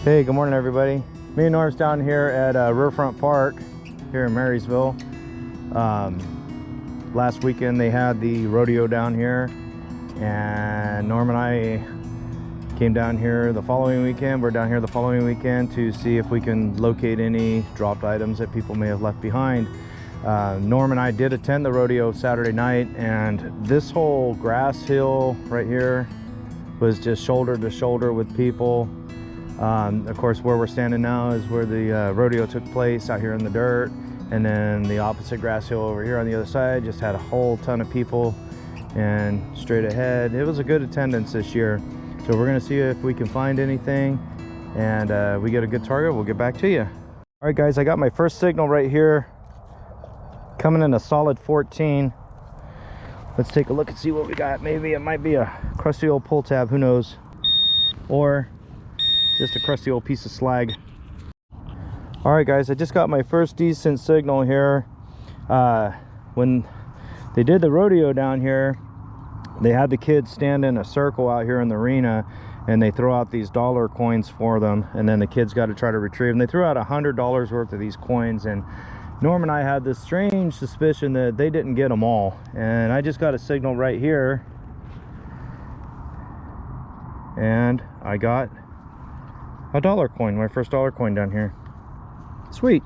Hey, good morning everybody. Me and Norm's down here at Riverfront Park here in Marysville. Last weekend they had the rodeo down here, and Norm and I came down here the following weekend. We're down here the following weekend to see if we can locate any dropped items that people may have left behind. Norm and I did attend the rodeo Saturday night, and this whole grass hill right here was just shoulder to shoulder with people. Of course, where we're standing now is where the rodeo took place, out here in the dirt, and then the opposite grass hill over here on the other side just had a whole ton of people, and straight ahead it was a good attendance this year. So we're gonna see if we can find anything, and we get a good target, we'll get back to you. All right guys, I got my first signal right here, coming in a solid 14. Let's take a look and see what we got. Maybe it might be a crusty old pull tab, who knows, or just a crusty old piece of slag. All right guys, I just got my first decent signal here. When they did the rodeo down here, they had the kids stand in a circle out here in the arena, and they throw out these dollar coins for them, and then the kids got to try to retrieve them. They threw out $100 worth of these coins, and Norm and I had this strange suspicion that they didn't get them all. And I just got a signal right here, and I got a dollar coin, my first dollar coin down here. Sweet.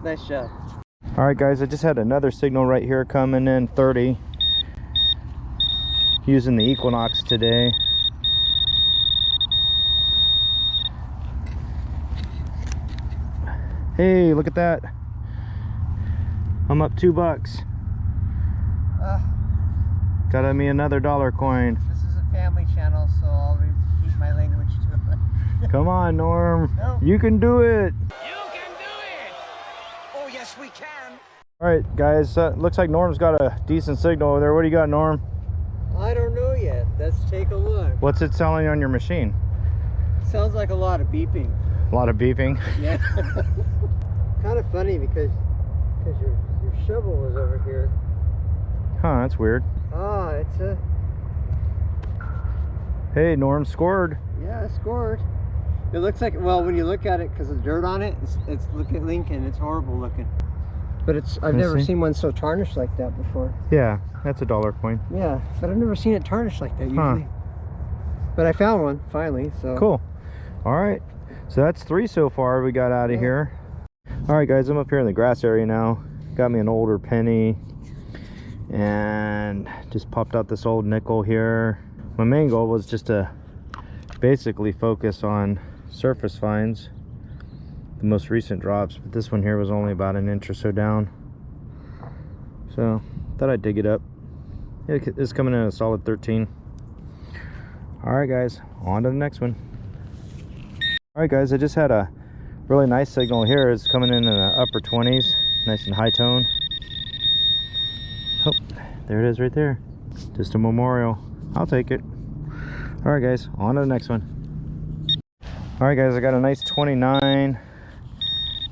Nice job. All right guys, I just had another signal right here coming in 30, using the Equinox today. Hey, look at that. I'm up $2. Got me another dollar coin. This is a family channel, so I'll repeat my language to it. Come on, Norm. No. You can do it. You can do it! Oh, yes, we can. All right, guys. Looks like Norm's got a decent signal over there. What do you got, Norm? I don't know yet. Let's take a look. What's it telling on your machine? Sounds like a lot of beeping. A lot of beeping. Yeah. Kind of funny because your shovel was over here. Huh, that's weird. Ah, it's a... Hey, Norm scored. Yeah, it scored. It looks like, well, when you look at it, because of the dirt on it, it's look at Lincoln, it's horrible looking. But I've never seen one so tarnished like that before. Yeah, that's a dollar coin. Yeah, but I've never seen it tarnished like that usually. But I found one finally, so. Cool. All right, so that's 3 so far we got out of here. All right guys, I'm up here in the grass area now. Got me an older penny, and just popped out this old nickel here. My main goal was just to basically focus on surface finds, the most recent drops, but this one here was only about an inch or so down, so thought I'd dig it up. It's coming in a solid 13. All right guys, on to the next one. All right guys, I just had a really nice signal here. It's coming in the upper 20s, nice and high tone. Oh, there it is right there. Just a memorial. I'll take it. All right guys, on to the next one. All right guys, I got a nice 29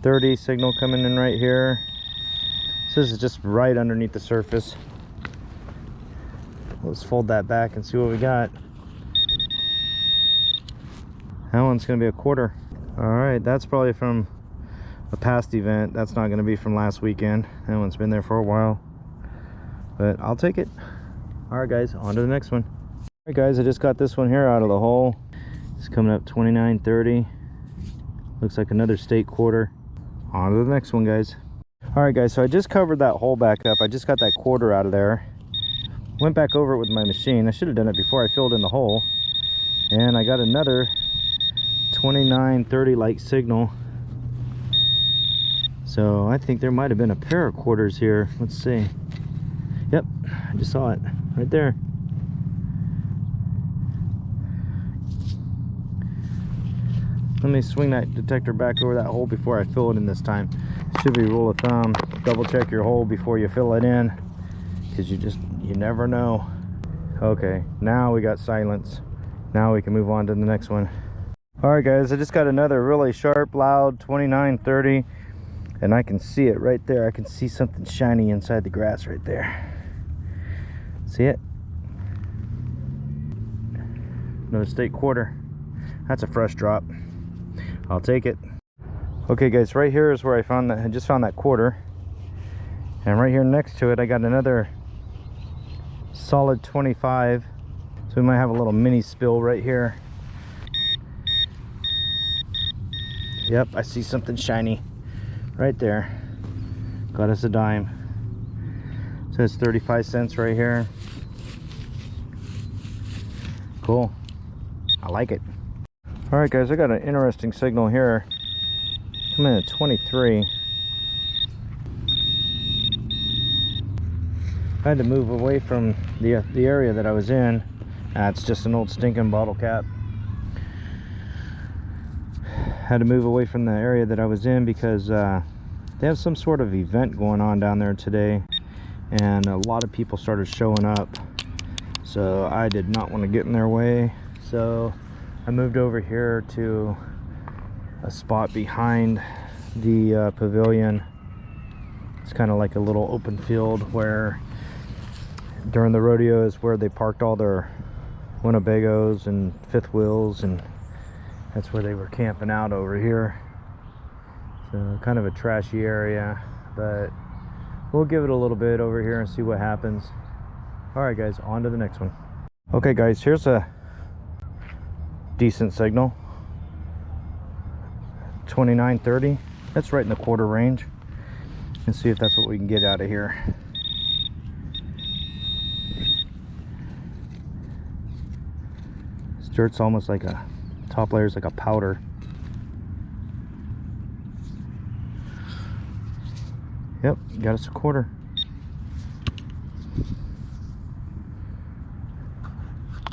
30 signal coming in right here. So this is just right underneath the surface. Let's fold that back and see what we got. That one's gonna be a quarter. All right, that's probably from a past event. That's not gonna be from last weekend. That one's been there for a while, but I'll take it. All right guys, on to the next one. All right guys, I just got this one here out of the hole. It's coming up 29.30. Looks like another state quarter. On to the next one guys. All right guys, so I just covered that hole back up. I just got that quarter out of there. Went back over it with my machine. I should have done it before I filled in the hole. And I got another 29.30 like signal. So I think there might have been a pair of quarters here. Let's see. Yep, I just saw it right there. Let me swing that detector back over that hole before I fill it in this time. Should be rule of thumb, double check your hole before you fill it in, because you never know. Okay, now we got silence. Now we can move on to the next one. All right guys, I just got another really sharp, loud 29.30, and I can see it right there. I can see something shiny inside the grass right there. See it? Another state quarter. That's a fresh drop. I'll take it. Okay guys, right here is where I just found that quarter. And right here next to it, I got another solid 25. So we might have a little mini spill right here. Yep, I see something shiny right there. Got us a dime. Says 35 cents right here. Cool. I like it. All right guys, I got an interesting signal here. Coming in at 23. I had to move away from the area that I was in. It's just an old stinking bottle cap. Had to move away from the area that I was in because they have some sort of event going on down there today, and a lot of people started showing up. So I did not want to get in their way. So I moved over here to a spot behind the pavilion. It's kind of like a little open field where during the rodeo is where they parked all their Winnebagos and fifth wheels, and that's where they were camping out over here. So kind of a trashy area, but we'll give it a little bit over here and see what happens. All right guys, on to the next one. Okay guys, here's a decent signal. 29.30. That's right in the quarter range. Let's see if that's what we can get out of here. This dirt's almost like a top layer's like a powder. Yep, got us a quarter. I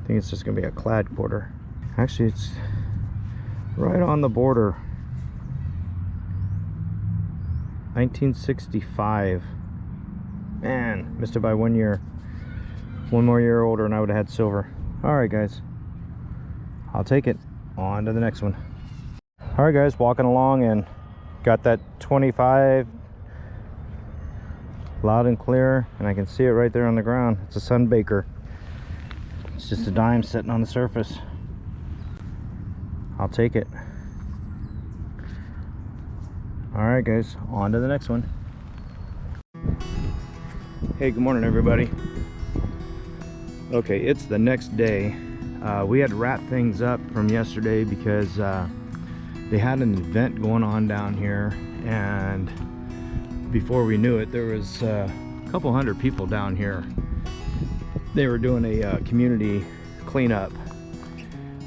think it's just gonna be a clad quarter. Actually, it's right on the border. 1965. Man, missed it by 1 year. One more year older and I would have had silver. All right guys, I'll take it. On to the next one. All right guys, walking along and got that 25 loud and clear, and I can see it right there on the ground. It's a Sunbaker. It's just a dime sitting on the surface. I'll take it. All right guys, on to the next one. Hey, good morning everybody. Okay, it's the next day. We had to wrap things up from yesterday because they had an event going on down here, and before we knew it, there was a couple hundred people down here. They were doing a community cleanup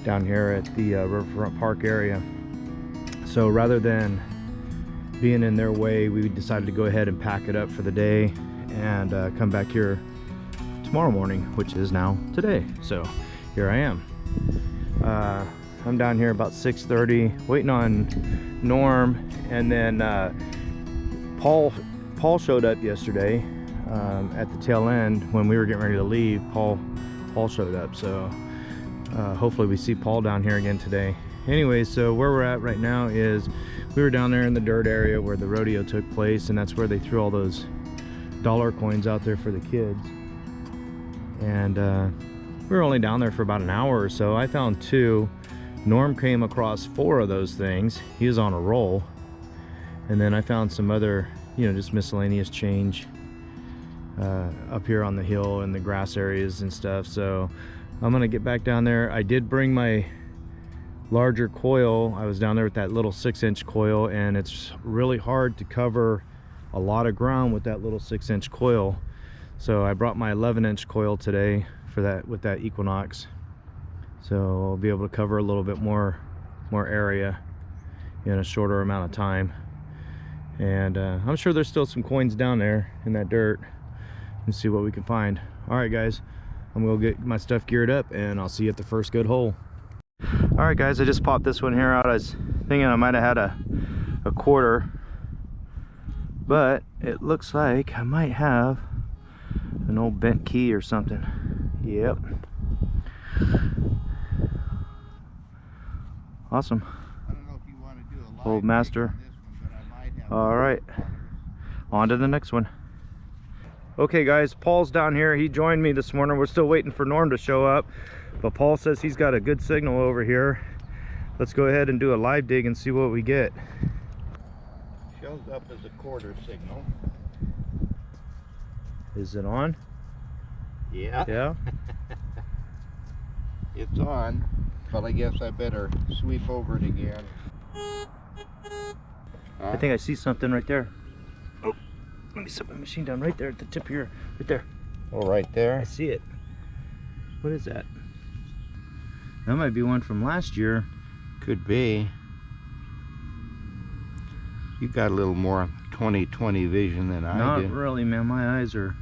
down here at the Riverfront Park area. So rather than being in their way, we decided to go ahead and pack it up for the day and come back here tomorrow morning, which is now today. So here I am. I'm down here about 6:30 waiting on Norm, and then Paul showed up yesterday at the tail end when we were getting ready to leave. Paul showed up, so hopefully we see Paul down here again today. Anyway, so where we're at right now is we were down there in the dirt area where the rodeo took place, and that's where they threw all those dollar coins out there for the kids. And we were only down there for about an hour or so. I found 2. Norm came across 4 of those things. He was on a roll. And then I found some other, you know, just miscellaneous change up here on the hill and the grass areas and stuff. So I'm gonna get back down there. I did bring my larger coil. I was down there with that little 6-inch coil, and it's really hard to cover a lot of ground with that little 6-inch coil. So I brought my 11-inch coil today for that, with that Equinox. So I'll be able to cover a little bit more area in a shorter amount of time. And I'm sure there's still some coins down there in that dirt, and see what we can find. All right guys, I'm gonna get my stuff geared up, and I'll see you at the first good hole. All right guys, I just popped this one here out. I was thinking I might have had a quarter, but it looks like I might have an old bent key or something. Yep. Awesome. I don't know if you want to do a live Old master. on this one, but I might have. All right, on to the next one. Okay guys, Paul's down here. He joined me this morning. We're still waiting for Norm to show up, but Paul says he's got a good signal over here. Let's go ahead and do a live dig and see what we get. Shows up as a quarter signal. Is it on? Yeah. Yeah. It's on, but I guess I better sweep over it again. I think I see something right there. Oh, let me set my machine down right there at the tip here. Right there. Oh, right there. I see it. What is that? That might be one from last year. Could be. You got a little more 20/20 vision than I Not do. really, man. My eyes are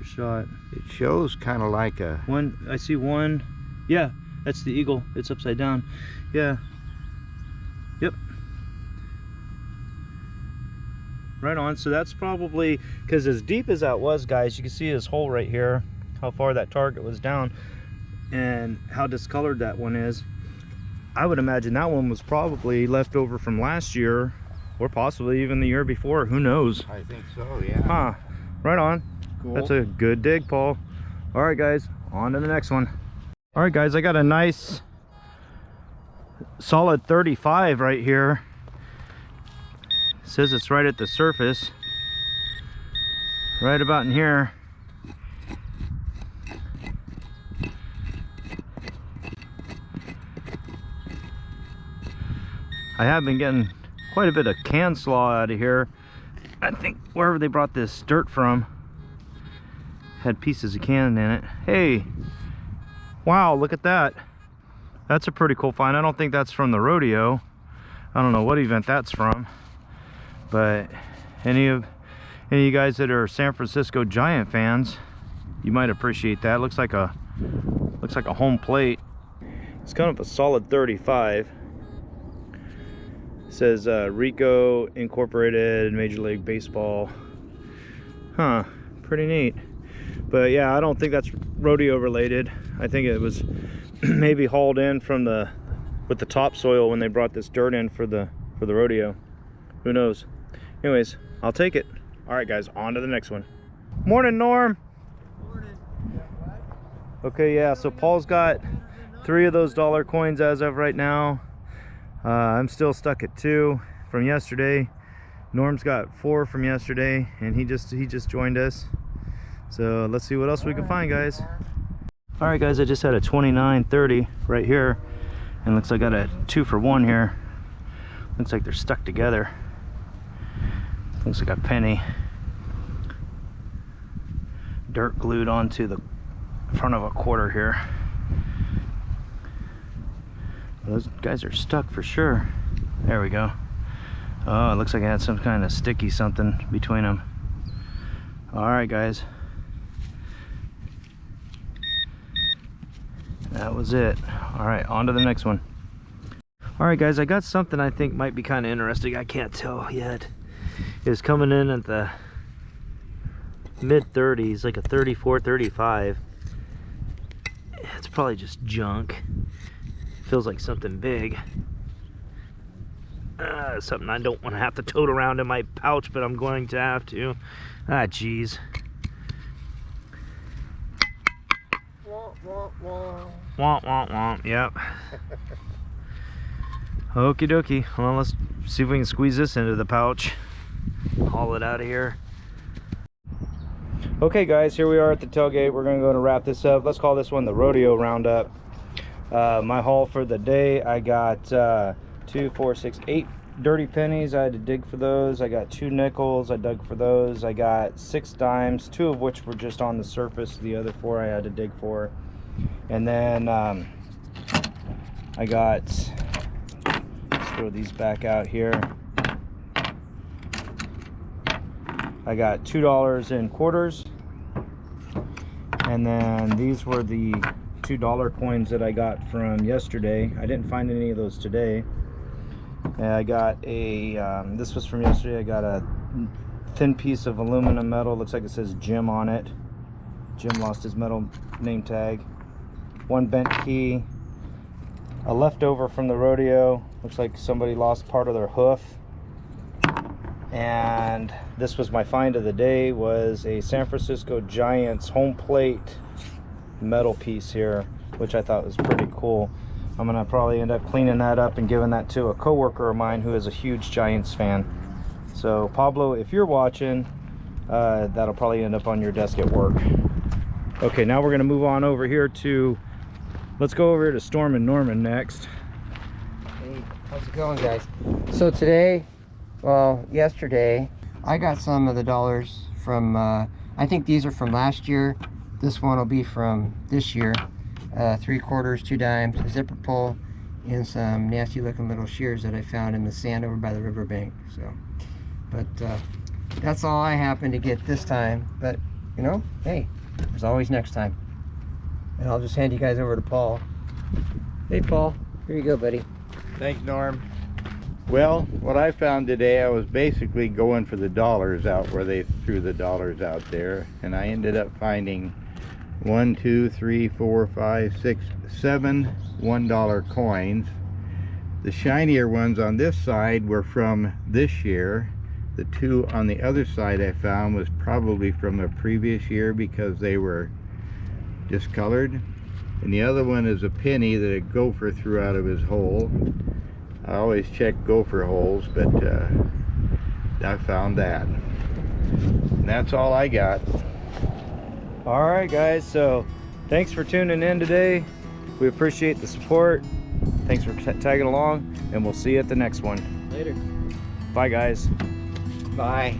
shot. It shows kind of like a. One, I see one. Yeah, that's the eagle. It's upside down. Yeah. Yep. Right on. So that's probably, because as deep as that was, guys, you can see his hole right here, how far that target was down and how discolored that one is. I would imagine that one was probably left over from last year or possibly even the year before. Who knows? I think so, yeah. Huh. Right on. Cool. That's a good dig, Paul. All right, guys, on to the next one. All right, guys, I got a nice solid 35 right here. It says it's right at the surface, right about in here. I have been getting quite a bit of can slaw out of here. I think wherever they brought this dirt from had pieces of can in it. Hey, wow, look at that. That's a pretty cool find. I don't think that's from the rodeo. I don't know what event that's from, but any of you guys that are San Francisco Giant fans, you might appreciate that. Looks like a home plate. It's kind of a solid 35. It says Rico Incorporated Major League Baseball. Huh, pretty neat. But yeah, I don't think that's rodeo related. I think it was maybe hauled in from with the topsoil when they brought this dirt in for the rodeo. Who knows? Anyways, I'll take it. All right, guys, on to the next one. Morning, Norm. Morning. Okay, yeah, so Paul's got 3 of those dollar coins as of right now. I'm still stuck at 2 from yesterday. Norm's got 4 from yesterday, and he just joined us. So let's see what else we can find, guys. All right, guys, I just had a 29.30 right here, and looks like I got a 2 for 1 here. Looks like they're stuck together. Looks like a penny. Dirt glued onto the front of a quarter here. Those guys are stuck for sure. There we go. Oh, it looks like I had some kind of sticky something between them. All right, guys. That was it. All right, on to the next one. All right, guys, I got something I think might be kind of interesting. I can't tell yet. It's coming in at the mid 30s, like a 34, 35. It's probably just junk. Feels like something big. Something I don't want to have to tote around in my pouch, but I'm going to have to. Ah, jeez. Womp, womp, womp. Yep. Okie dokie. Well, let's see if we can squeeze this into the pouch. Haul it out of here. Okay, guys, here we are at the tailgate. We're going to go and wrap this up. Let's call this one the rodeo roundup. My haul for the day, I got 2, 4, 6, 8 dirty pennies. I had to dig for those. I got 2 nickels. I dug for those. I got 6 dimes, 2 of which were just on the surface. The other 4 I had to dig for. And then I got, let's throw these back out here. I got $2 in quarters, and then these were the $2 coins that I got from yesterday. I didn't find any of those today. And I got a this was from yesterday. I got a thin piece of aluminum metal. Looks like it says Jim on it. Jim lost his metal name tag. 1 bent key. A leftover from the rodeo. Looks like somebody lost part of their hoof. And this was my find of the day, was a San Francisco Giants home plate metal piece here, which I thought was pretty cool. I'm gonna probably end up cleaning that up and giving that to a coworker of mine who is a huge Giants fan. So Pablo, if you're watching, that'll probably end up on your desk at work. Okay, now we're gonna move on over here to, let's go over here to Storm and Norman next. Hey, how's it going, guys? So today, well, yesterday, I got some of the dollars from, I think these are from last year. This one will be from this year. 3/4, 2 dimes, a zipper pull, and some nasty looking little shears that I found in the sand over by the riverbank. So, but that's all I happened to get this time. But, you know, hey, there's always next time. And I'll just hand you guys over to Paul. Hey, Paul, here you go, buddy. Thanks, Norm. Well, what I found today, I was basically going for the dollars out where they threw the dollars out there, and I ended up finding 1, 2, 3, 4, 5, 6, 7 $1 coins. The shinier ones on this side were from this year. The 2 on the other side I found was probably from the previous year because they were discolored. And the other one is a penny that a gopher threw out of his hole. I always check gopher holes, but I found that. And that's all I got. All right, guys, so thanks for tuning in today. We appreciate the support. Thanks for tagging along, and we'll see you at the next one. Later. Bye, guys. Bye.